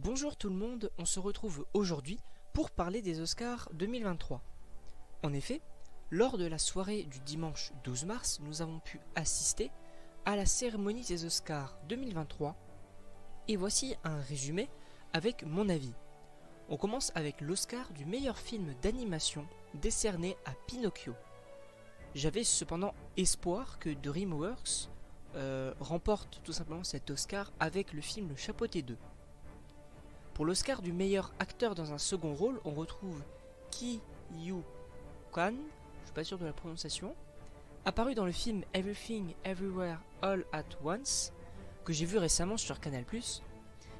Bonjour tout le monde, on se retrouve aujourd'hui pour parler des Oscars 2023. En effet, lors de la soirée du dimanche 12 mars, nous avons pu assister à la cérémonie des Oscars 2023 et voici un résumé avec mon avis. On commence avec l'Oscar du meilleur film d'animation décerné à Pinocchio. J'avais cependant espoir que DreamWorks remporte tout simplement cet Oscar avec le film Le Chapeauté 2. Pour l'Oscar du meilleur acteur dans un second rôle, on retrouve Ki Yu Kwan, je suis pas sûr de la prononciation, apparu dans le film Everything Everywhere All at Once, que j'ai vu récemment sur Canal+.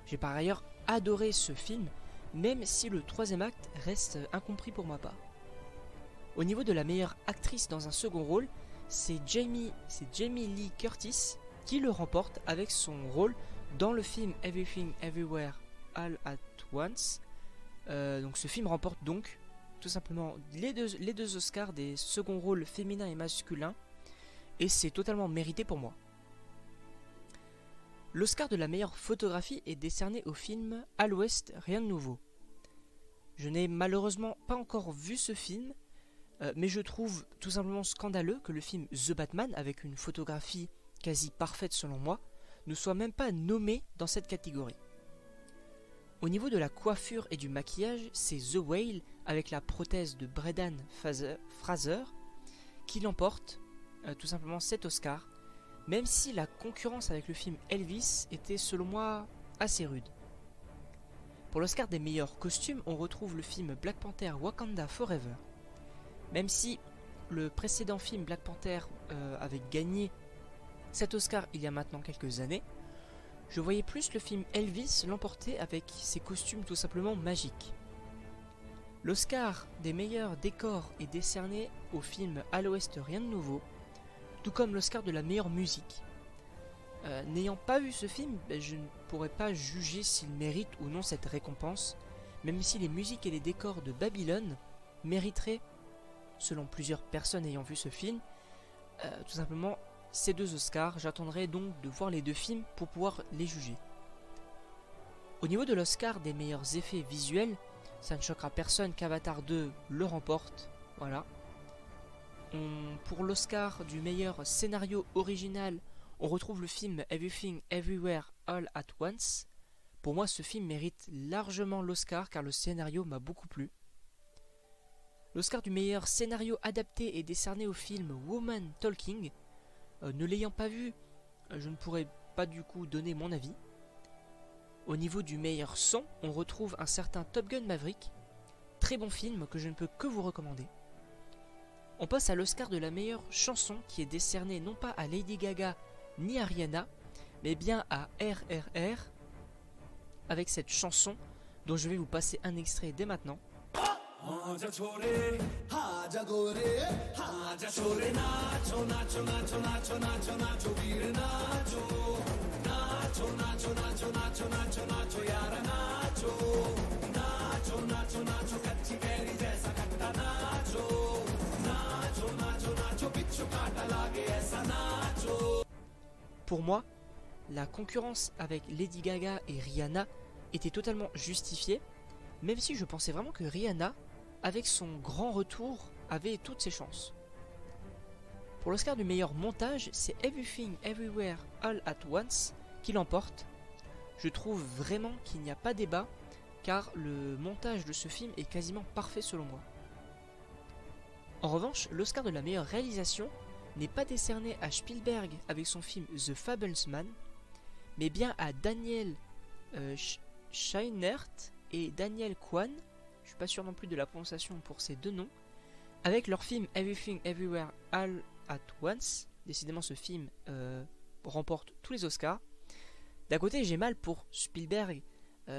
J'ai par ailleurs adoré ce film, même si le troisième acte reste incompris pour ma part. Au niveau de la meilleure actrice dans un second rôle, c'est Jamie Lee Curtis qui le remporte avec son rôle dans le film Everything Everywhere All at Once. Donc ce film remporte donc tout simplement les deux Oscars des seconds rôles féminins et masculins, et c'est totalement mérité pour moi. L'Oscar de la meilleure photographie est décerné au film À l'Ouest, rien de nouveau. Je n'ai malheureusement pas encore vu ce film, mais je trouve tout simplement scandaleux que le film The Batman, avec une photographie quasi parfaite selon moi, ne soit même pas nommé dans cette catégorie. Au niveau de la coiffure et du maquillage, c'est The Whale avec la prothèse de Brendan Fraser qui l'emporte tout simplement cet Oscar, même si la concurrence avec le film Elvis était selon moi assez rude. Pour l'Oscar des meilleurs costumes, on retrouve le film Black Panther Wakanda Forever. Même si le précédent film Black Panther avait gagné cet Oscar il y a maintenant quelques années, je voyais plus le film Elvis l'emporter avec ses costumes tout simplement magiques. L'Oscar des meilleurs décors est décerné au film À l'Ouest, rien de nouveau, tout comme l'Oscar de la meilleure musique. N'ayant pas vu ce film, je ne pourrais pas juger s'il mérite ou non cette récompense, même si les musiques et les décors de Babylone mériteraient, selon plusieurs personnes ayant vu ce film, tout simplement ces deux Oscars. J'attendrai donc de voir les deux films pour pouvoir les juger. Au niveau de l'Oscar des meilleurs effets visuels, ça ne choquera personne qu'Avatar 2 le remporte. Voilà. Pour l'Oscar du meilleur scénario original, on retrouve le film Everything Everywhere All at Once. Pour moi, ce film mérite largement l'Oscar car le scénario m'a beaucoup plu. L'Oscar du meilleur scénario adapté est décerné au film Woman Talking. Ne l'ayant pas vu, je ne pourrais pas du coup donner mon avis. Au niveau du meilleur son, on retrouve un certain Top Gun Maverick. Très bon film que je ne peux que vous recommander. On passe à l'Oscar de la meilleure chanson qui est décerné non pas à Lady Gaga ni à Rihanna, mais bien à RRR, avec cette chanson dont je vais vous passer un extrait dès maintenant. Pour moi, la concurrence avec Lady Gaga et Rihanna était totalement justifiée, même si je pensais vraiment que Rihanna, avec son grand retour, avait toutes ses chances. Pour l'Oscar du meilleur montage, c'est Everything Everywhere All at Once qui l'emporte. Je trouve vraiment qu'il n'y a pas débat, car le montage de ce film est quasiment parfait selon moi. En revanche, l'Oscar de la meilleure réalisation n'est pas décerné à Spielberg avec son film The Fablesman, mais bien à Daniel Scheinert et Daniel Kwan, je suis pas sûr non plus de la prononciation pour ces deux noms, avec leur film Everything Everywhere All at Once. Décidément ce film remporte tous les Oscars. D'un côté j'ai mal pour Spielberg,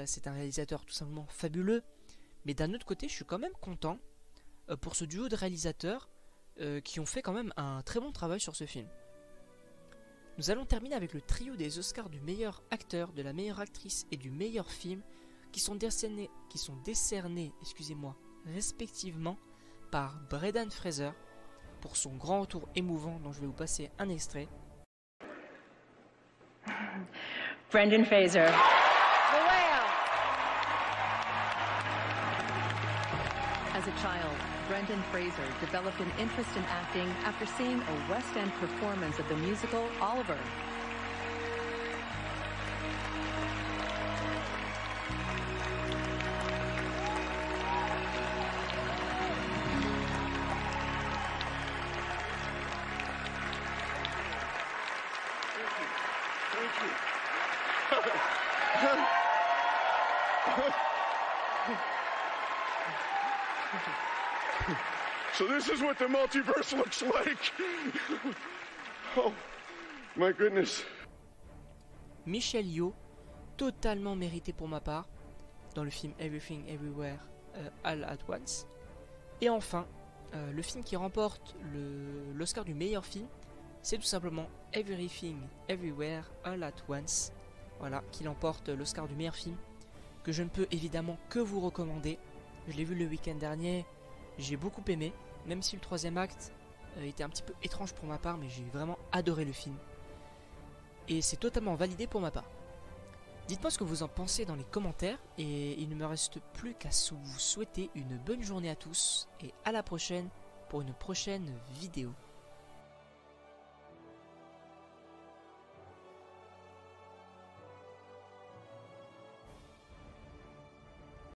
c'est un réalisateur tout simplement fabuleux, mais d'un autre côté je suis quand même content pour ce duo de réalisateurs qui ont fait quand même un très bon travail sur ce film. Nous allons terminer avec le trio des Oscars du meilleur acteur, de la meilleure actrice et du meilleur film qui sont décernés respectivement par Brendan Fraser pour son grand retour émouvant dont je vais vous passer un extrait. Brendan Fraser. The whale. child, Brendan Fraser developed an interest in acting after seeing a West End performance of the musical Oliver. So this is what the multiverse looks like. Oh, my goodness. Michelle Yeoh, totalement mérité pour ma part, dans le film Everything Everywhere All at Once. Et enfin, le film qui remporte l'Oscar du meilleur film, c'est tout simplement Everything Everywhere All at Once. Voilà, qui l'emporte l'Oscar du meilleur film, que je ne peux évidemment que vous recommander. Je l'ai vu le week-end dernier, j'ai beaucoup aimé, même si le troisième acte était un petit peu étrange pour ma part, mais j'ai vraiment adoré le film. Et c'est totalement validé pour ma part. Dites-moi ce que vous en pensez dans les commentaires, et il ne me reste plus qu'à vous souhaiter une bonne journée à tous, et à la prochaine pour une prochaine vidéo.